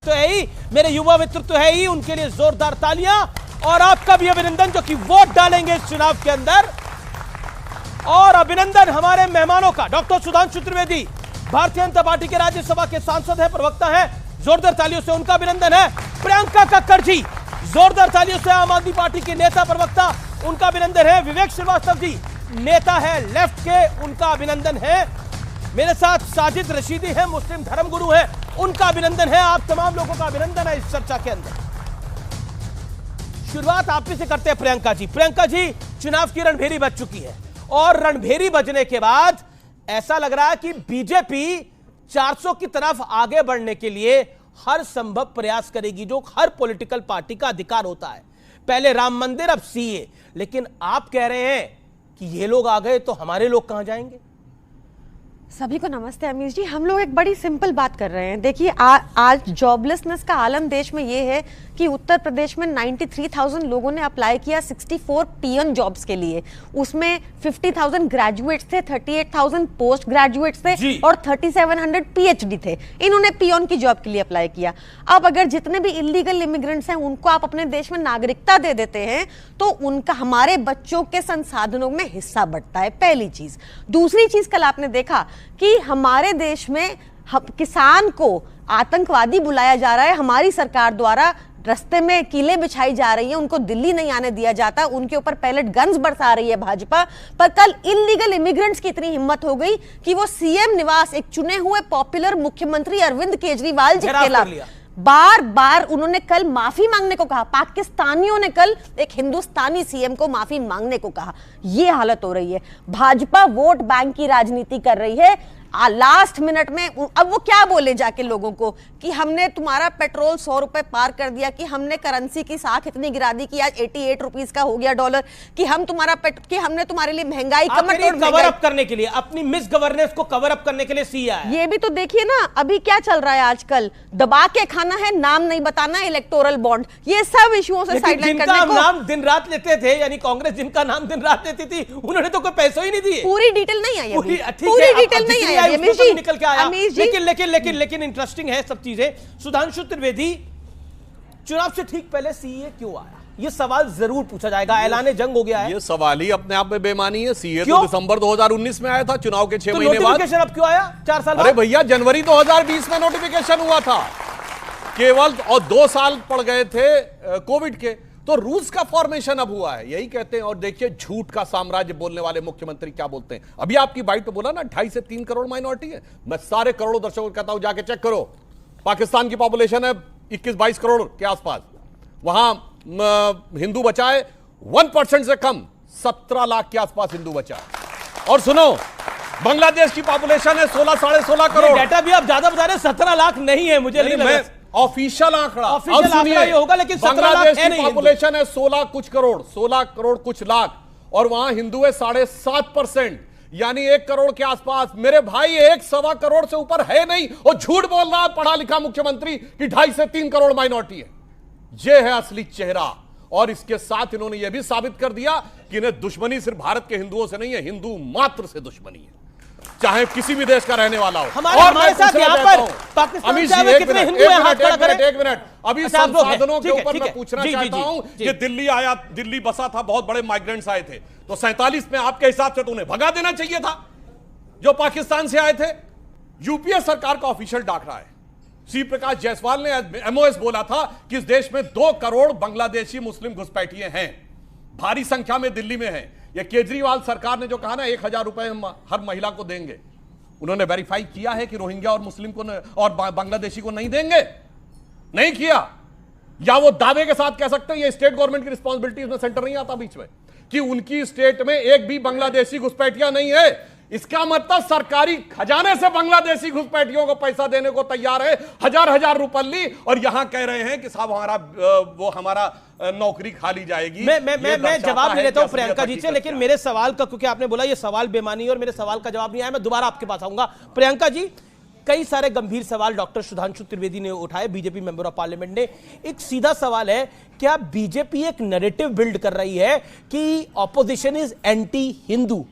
तो है ही, मेरे युवा मित्र तो है ही, उनके लिए जोरदार तालियां और आपका भी अभिनंदन जो कि वोट डालेंगे इस चुनाव के अंदर। और अभिनंदन हमारे मेहमानों का, डॉक्टर सुधांशु त्रिवेदी भारतीय जनता पार्टी के राज्यसभा के सांसद है, प्रवक्ता है, जोरदार तालियों से उनका अभिनंदन है। प्रियंका कक्कड़ जी, जोरदार तालियों से आम आदमी पार्टी के नेता प्रवक्ता, उनका अभिनंदन है। विवेक श्रीवास्तव जी नेता है लेफ्ट के, उनका अभिनंदन है। मेरे साथ साजिद रशीदी है, मुस्लिम धर्मगुरु है, उनका अभिनंदन है। आप तमाम लोगों का अभिनंदन है इस चर्चा के अंदर। शुरुआत आप ही से करते हैं प्रियंका जी। प्रियंका जी, चुनाव की रणभेरी बज चुकी है और रणभेरी बजने के बाद ऐसा लग रहा है कि बीजेपी 400 की तरफ आगे बढ़ने के लिए हर संभव प्रयास करेगी, जो हर पॉलिटिकल पार्टी का अधिकार होता है। पहले राम मंदिर, अब सीए। लेकिन आप कह रहे हैं कि ये लोग आ गए तो हमारे लोग कहां जाएंगे? सभी को नमस्ते अमीश जी। हम लोग एक बड़ी सिंपल बात कर रहे हैं। देखिए आज जॉबलेसनेस का आलम देश में ये है कि उत्तर प्रदेश में 93,000 लोगों ने अप्लाई किया 64 पीएन जॉब्स के लिए। उसमें 50,000 ग्रेजुएट्स थे, 38,000 पोस्ट ग्रेजुएट्स थे और 3700 पीएचडी थे। इन्होंने पीएन की जॉब के लिए अप्लाई किया। अब अगर जितने भी इलीगल इमिग्रेंट्स हैं उनको आप अपने देश में नागरिकता दे देते हैं तो उनका हमारे बच्चों के संसाधनों में हिस्सा बढ़ता है, पहली चीज। दूसरी चीज, कल आपने देखा कि हमारे देश में किसान को आतंकवादी बुलाया जा रहा है। हमारी सरकार द्वारा रास्ते में कीले बिछाई जा रही है, उनको दिल्ली नहीं आने दिया जाता, उनके ऊपर पैलेट गन्स बरसा रही है भाजपा। पर कल इलीगल इमिग्रेंट्स की इतनी हिम्मत हो गई कि वो सीएम निवास, एक चुने हुए पॉपुलर मुख्यमंत्री अरविंद केजरीवाल जी के खिलाफ बार बार उन्होंने कल माफी मांगने को कहा। पाकिस्तानियों ने कल एक हिंदुस्तानी सीएम को माफी मांगने को कहा। यह हालत हो रही है। भाजपा वोट बैंक की राजनीति कर रही है। लास्ट मिनट में अब वो क्या बोले जाके लोगों को कि हमने तुम्हारा पेट्रोल 100 रुपए पार कर दिया, कि हमने करेंसी की साख इतनी गिरा दी कि आज 88 रुपीस का हो गया डॉलर, कि हम कि हमने तुम्हारे लिए महंगाई कवर अप करने के लिए, अपनी मिस गवर्नेंस को कवर अप करने के लिए सीआ है। ये भी तो देखिए ना, अभी क्या चल रहा है आजकल, दबा के खाना है, नाम नहीं बताना, इलेक्टोरल बॉन्ड, ये सब इश्यूओं से साइडलाइन करने को नाम दिन रात लेते थे, यानी कांग्रेस जिनका नाम दिन रात लेती थी, उन्होंने तो कोई पैसे ही नहीं दिए। पूरी डिटेल नहीं आई, पूरी डिटेल नहीं आई निकल के आया। लेकिन इंटरेस्टिंग है सब चीजें। सुधांशु त्रिवेदी, चुनाव से ठीक पहले सीए क्यों आया? ये सवाल जरूर पूछा जाएगा। ऐलान जंग हो गया है, ये सवाल ही अपने आप में बेमानी है। सीए तो दिसंबर 2019 में आया था, चुनाव के 6 महीने बाद। नोटिफिकेशन अब क्यों आया 4 साल बाद? अरे भैया, जनवरी 2020 में नोटिफिकेशन हुआ था केवल, और 2 साल पड़ गए थे कोविड के। तो रूस का फॉर्मेशन अब हुआ है, यही कहते हैं। और देखिए, झूठ का साम्राज्य बोलने वाले मुख्यमंत्री क्या बोलते हैं। अभी आपकी बाइट पे बोला ना 2.5 से 3 करोड़ माइनॉरिटी है। मैं सारे करोड़ों दर्शकों को कहता हूं, जाके चेक करो। पाकिस्तान की पॉपुलेशन है 21-22 करोड़ के आसपास, वहां हिंदू बचा है 1% से कम, 17 लाख के आसपास हिंदू बचा है। और सुनो, बांग्लादेश की पॉपुलेशन है 16-16.5 करोड़। डेटा भी आप ज्यादा बता रहे, 17 लाख नहीं है, मुझे नहीं लगा। ऑफिशियल आंकड़ा ये होगा, लेकिन बांग्लादेश की पॉपुलेशन है 16 कुछ करोड़, 16 करोड़ कुछ लाख, और वहां हिंदू है 7.5%, यानी 1 करोड़ के आसपास। मेरे भाई, 1-1.25 करोड़ से ऊपर है नहीं। और झूठ बोल रहा है पढ़ा लिखा मुख्यमंत्री कि 2.5 से 3 करोड़ माइनॉरिटी है। यह है असली चेहरा। और इसके साथ इन्होंने यह भी साबित कर दिया कि इन्हें दुश्मनी सिर्फ भारत के हिंदुओं से नहीं है, हिंदू मात्र से दुश्मनी है, चाहे किसी भी देश का रहने वाला हो। हमारे साथ यहाँ पर पाकिस्तान से कितने हिंदू हैं? हाथ खड़ा करें। एक मिनट, अभी संसाधनों के ऊपर मैं पूछना चाहता हूं कि दिल्ली आया, दिल्ली बसा था, बहुत बड़े माइग्रेंट्स आए थे, तो 47 में आपके हिसाब से तो उन्हें भगा देना चाहिए था जो पाकिस्तान से आए थे। यूपीए सरकार का ऑफिशियल डाक रहा है, श्री प्रकाश जायसवाल ने एमओएस बोला था कि इस देश में 2 करोड़ बांग्लादेशी मुस्लिम घुसपैठिए हैं, भारी संख्या में दिल्ली में हैं। ये केजरीवाल सरकार ने जो कहा ना 1,000 रुपए हम हर महिला को देंगे, उन्होंने वेरीफाई किया है कि रोहिंग्या और मुस्लिम को और बांग्लादेशी को नहीं देंगे? नहीं किया। या वो दावे के साथ कह सकते हैं ये स्टेट गवर्नमेंट की रिस्पॉन्सिबिलिटी, इसमें सेंटर नहीं आता बीच में, कि उनकी स्टेट में एक भी बांग्लादेशी घुसपैठिया नहीं है। इसका मतलब सरकारी खजाने से बांग्लादेशी घुसपैठियों को पैसा देने को तैयार है, हजार रुपये, और यहां कह रहे हैं कि साहब हमारा नौकरी खाली जाएगी। मैं जवाब नहीं लेता हूं प्रियंका जी से, लेकिन मेरे सवाल का, क्योंकि आपने बोला ये सवाल बेमानी और मेरे सवाल का जवाब नहीं आया, मैं दोबारा आपके पास आऊंगा। प्रियंका जी, कई सारे गंभीर सवाल डॉक्टर सुधांशु त्रिवेदी ने उठाए, बीजेपी मेंबर ऑफ पार्लियामेंट ने। एक सीधा सवाल है, क्या बीजेपी एक नैरेटिव बिल्ड कर रही है कि ऑपोजिशन इज एंटी हिंदू?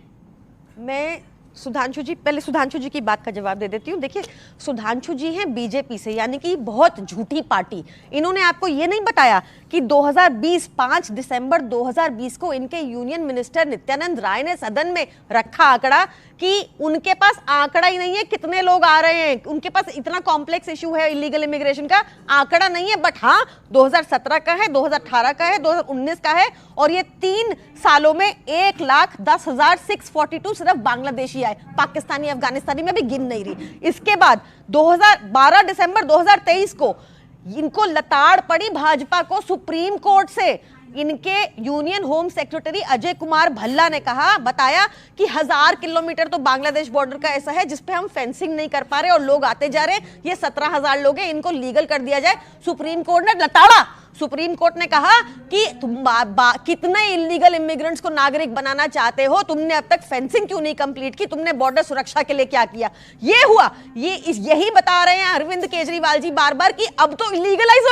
मैं सुधांशु जी, पहले सुधांशु जी की बात का जवाब दे देती हूँ। देखिए, सुधांशु जी हैं बीजेपी से, यानी कि बहुत झूठी पार्टी। इन्होंने आपको ये नहीं बताया कि 5 दिसंबर 2020 को इनके यूनियन मिनिस्टर नित्यानंद राय ने सदन में रखा आंकड़ा कि उनके पास आंकड़ा ही नहीं है कितने लोग आ रहे हैं, उनके पास इतना कॉम्प्लेक्स इशू है इलीगल इमिग्रेशन का, आंकड़ा नहीं है। बट हाँ, 2017 का है, 2018 का है, 2019 का है, और ये 3 सालों में 1,10,642 सिर्फ बांग्लादेशी आए, पाकिस्तानी अफगानिस्तानी में भी गिन नहीं रही। इसके बाद 12 दिसंबर 2023 को इनको लताड़ पड़ी भाजपा को सुप्रीम कोर्ट से। इनके union home secretary Ajay Kumar Bhalla ने बताया कि 1000 किलोमीटर तो बांग्लादेश बॉर्डर का ऐसा है जिसपे हम फेंसिंग नहीं कर पा रहे और लोग आते जा रहे हैं। ये 17,000 लोग हैं, इनको लीगल कर दिया जाए। सुप्रीम कोर्ट ने लताड़ा। सुप्रीम कोर्ट ने कहा कि तुम कितने इलीगल इमिग्रेंट्स को नागरिक बनाना चाहते हो, तुमने अब तक फेंसिंग क्यों नहीं कंप्लीट की, तुमने बॉर्डर सुरक्षा के लिए क्या किया। ये हुआ, यही बता रहे हैं अरविंद केजरीवाल जी बार बार कि अब तो लीगलाइज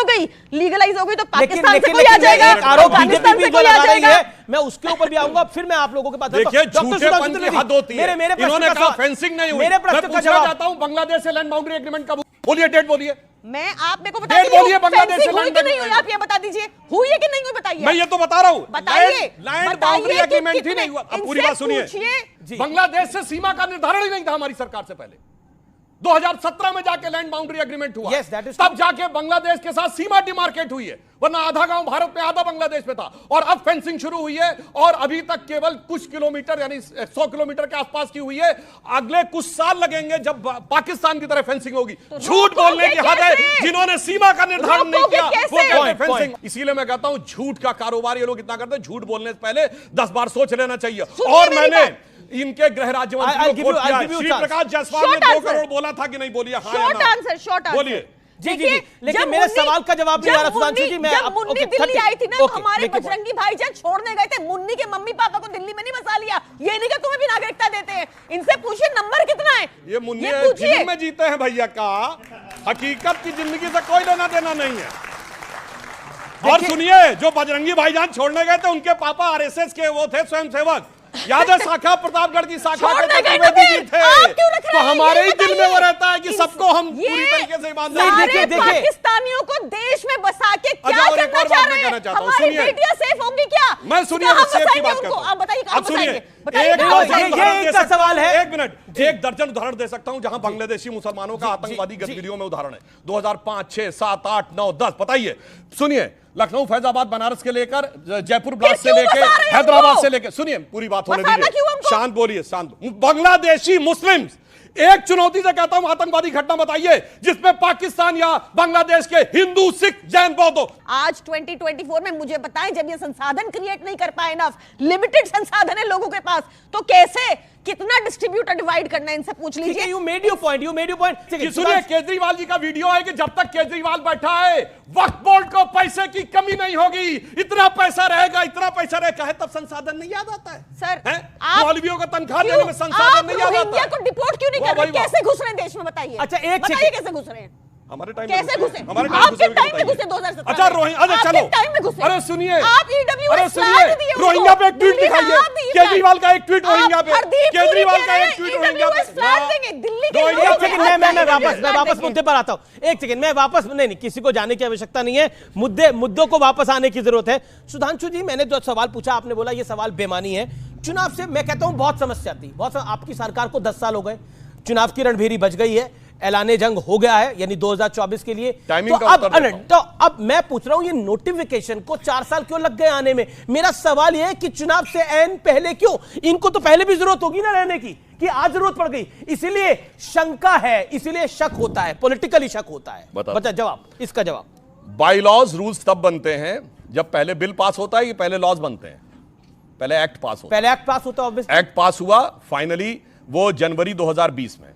हो गई तो पाकिस्तान से कोई आ जाएगा, अफगानिस्तान से कोई आ जाएगा। मैं उसके ऊपर भी आऊंगा, फिर मैं आप लोगों के पास देखिए, झूठेपन की हद होती है। इन्होंने कहा फेंसिंग नहीं हुई। मेरे प्रश्न का जवाब चाहता हूं, बांग्लादेश से लैंड बाउंड्री एग्रीमेंट कब बोलिए, डेट बोलिए। मैं आप मेरे को बता दीजिए, बांग्लादेश से लैंड नहीं हुई, आप ये बता दीजिए हुई है कि नहीं हुई, बताइए। मैं ये तो बता रहा हूं, बताइए। लैंड बाउंड्री एग्रीमेंट ही नहीं हुआ। अब पूरी बात सुनिए, बांग्लादेश से सीमा का निर्धारण ही नहीं था हमारी सरकार से पहले। 2017 में जाके लैंड बाउंड्री एग्रीमेंट हुआ, तब जाके बांग्लादेश के साथ सीमा डिमार्केट हुई है, वरना आधा गांव भारत में आधा बांग्लादेश में था। और अब फेंसिंग शुरू हुई है, और अभी तक केवल कुछ किलोमीटर यानी 100 किलोमीटर के आसपास की हुई है। अगले कुछ साल लगेंगे जब पाकिस्तान की तरह फेंसिंग होगी। झूठ बोलने की हद है, जिन्होंने सीमा का निर्धारण नहीं किया वो कहते हैं फेंसिंग। इसीलिए मैं कहता हूं, झूठ का कारोबार ये लोग इतना करते हैं, झूठ बोलने से पहले 10 बार सोच लेना चाहिए। और मैंने इनके गृह राज्य मंत्री को श्री प्रकाश जायसवाल ने 2 करोड़ बोला था कि नहीं बोलिए? शॉर्ट आंसर बोलिए। जी, लेकिन मेरे सवाल का जवाब नहीं आ रहा सुधांशु जी। मैं जब मुन्नी दिल्ली आई थी ना, तो हमारे बजरंगी भाईजान छोड़ने गए थे, मुन्नी के मम्मी पापा को दिल्ली में नहीं बसा लिया। ये नहीं कि तुम्हें भी नागरिकता देते हैं। इनसे पूछिए नंबर कितना है। ये मुन्नी फिल्म में जीते हैं भैया का, हकीकत की जिंदगी से कोई लेना देना नहीं है। और सुनिए, जो बजरंगी भाईजान छोड़ने गए थे, उनके पापा आरएसएस के वो थे स्वयंसेवक। याद है शाखा प्रतापगढ़ की शाखा के चतुर्वेदी जी थे। तो हमारे ही दिल में वो रहता है कि सबको हम पूरी तरीके से ईमानदारी देखिए पाकिस्तानियों को देश में बसा के क्या करना चाह रहे हैं? हमारी बेटियां सेफ होंगी क्या? मैं सुनिए, सेफ की बात करता हूं। आप बताइए, अब सुनिए, एक सवाल है, 1 मिनट, 1 दर्जन उदाहरण दे सकता हूं जहां बांग्लादेशी मुसलमानों का आतंकवादी गतिविधियों में उदाहरण है। 2005, 6, 7, 8, 9, 10 बताइए। सुनिए, लखनऊ, फैजाबाद, बनारस के लेकर जयपुर ब्लास्ट से लेकर हैदराबाद से लेकर, सुनिए पूरी बात होने दीजिए, शांत बोलिए, शांत। बांग्लादेशी मुस्लिम, एक चुनौती से कहता हूं, आतंकवादी घटना बताइए जिसमें पाकिस्तान या बांग्लादेश के हिंदू, सिख, जैन, बौद्ध। आज 2024 में मुझे बताएं, जब ये संसाधन क्रिएट नहीं कर पाए, इनफ लिमिटेड संसाधन है लोगों के पास, तो कैसे, कितना डिस्ट्रीब्यूटर डिवाइड करना है, इनसे पूछ लीजिए। You made your point. सुनिए, केजरीवाल जी का वीडियो है कि जब तक केजरीवाल बैठा है, वक्फ बोर्ड को पैसे की कमी नहीं होगी, इतना पैसा रहेगा, इतना पैसा रहेगा है, तब संसाधन नहीं याद आता है सर। मौलवियों को तनख्वाह देने में संसाधन नहीं याद आता है। को डिपोर्ट क्यों नहीं कर रहे? कैसे घुस रहे हैं देश में, बताइए। अच्छा, एक बताइए कैसे घुस रहे हैं? हमारे टाइम कैसे घुसे? हमारे आपके टाइम में घुसे 2017। अच्छा, अरे चलो, टाइम में घुसे। अरे सुनिए, आप ईडब्ल्यूएस अरे सुनिए, रोहिंग्या पे एक ट्वीट दिखाइए, केजरीवाल का एक ट्वीट रोहिंग्या पे, केजरीवाल का एक ट्वीट रोहिंग्या पे। मैं वापस मुद्दे पर आता हूं। एक सेकंड, मैं वापस नहीं, किसी को जाने की आवश्यकता नहीं है, मुद्दों को वापस आने की जरूरत है। सुधांशु जी, मैंने जो सवाल पूछा, आपने बोला ये सवाल बेमानी है। चुनाव से मैं कहता हूं बहुत समस्या थी, आपकी सरकार को 10 साल हो गए, चुनाव की रणभेरी बज गई है, ऐलाने जंग हो गया है, यानी 2024 के लिए। तो अब मैं पूछ रहा हूं, ये नोटिफिकेशन को 4 साल क्यों लग गए आने में? मेरा सवाल ये है कि चुनाव से ऐन पहले क्यों? इनको तो पहले भी जरूरत होगी ना रहने की, कि आज जरूरत पड़ गई, इसीलिए शंका है, इसीलिए शक होता है, पॉलिटिकली शक होता है। बता जवाब, इसका जवाब। बाई लॉज रूल्स तब बनते हैं जब पहले बिल पास होता है, कि पहले लॉज बनते हैं? पहले एक्ट पास होता है। पहले एक्ट पास होता है। एक्ट पास हुआ फाइनली वो जनवरी 2020 में।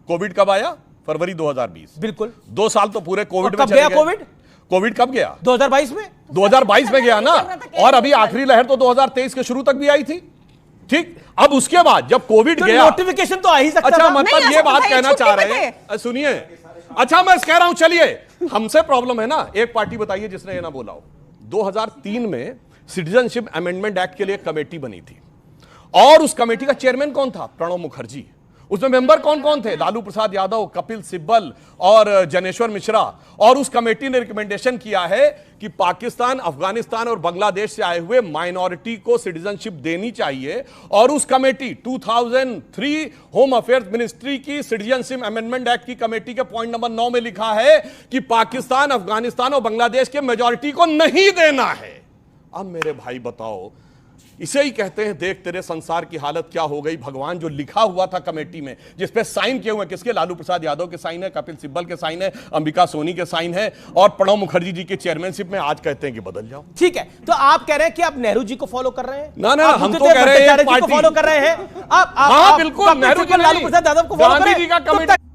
कोविड कब आया? फरवरी 2020। बिल्कुल 2 साल तो पूरे कोविड में चले गए। कोविड कब गया? 2022 में। 2022 में गया ना, और अभी आखिरी लहर तो 2023 के शुरू तक भी आई थी। ठीक, अब उसके बाद जब कोविड गया, नोटिफिकेशन तो आ ही सकता अच्छा, मतलब ये बात कहना चाह रहे हैं, सुनिए, अच्छा मैं कह रहा हूं, चलिए, हमसे प्रॉब्लम है ना। एक पार्टी बताइए जिसने ये ना बोला हो। 2003 में सिटीजनशिप अमेंडमेंट एक्ट के लिए एक कमेटी बनी थी, और उस कमेटी का चेयरमैन कौन था? प्रणब मुखर्जी। उसमें मेंबर कौन कौन थे? लालू प्रसाद यादव, कपिल सिब्बल और जनेश्वर मिश्रा। और उस कमेटी ने रिकमेंडेशन किया है कि पाकिस्तान, अफगानिस्तान और बांग्लादेश से आए हुए माइनॉरिटी को सिटीजनशिप देनी चाहिए। और उस कमेटी 2003 होम अफेयर्स मिनिस्ट्री की सिटीजनशिप अमेंडमेंट एक्ट की कमेटी के पॉइंट नंबर 9 में लिखा है कि पाकिस्तान, अफगानिस्तान और बांग्लादेश के मेजॉरिटी को नहीं देना है। अब मेरे भाई बताओ, इसे ही कहते हैं देख तेरे संसार की हालत क्या हो गई। भगवान, जो लिखा हुआ था कमेटी में, जिस पे साइन किए हुए, किसके? लालू प्रसाद यादव के साइन है, कपिल सिब्बल के साइन है, अंबिका सोनी के साइन है और प्रणब मुखर्जी जी की चेयरमैनशिप में आज कहते हैं कि बदल जाओ। ठीक है, तो आप कह रहे हैं कि आप नेहरू जी को फॉलो कर रहे हैं? ना ना, हम तो कह रहे हैं फॉलो कर रहे हैं। आप हाँ बिल्कुल, नेहरू जी, लालू प्रसाद यादव को फॉलो कर रहे हैं।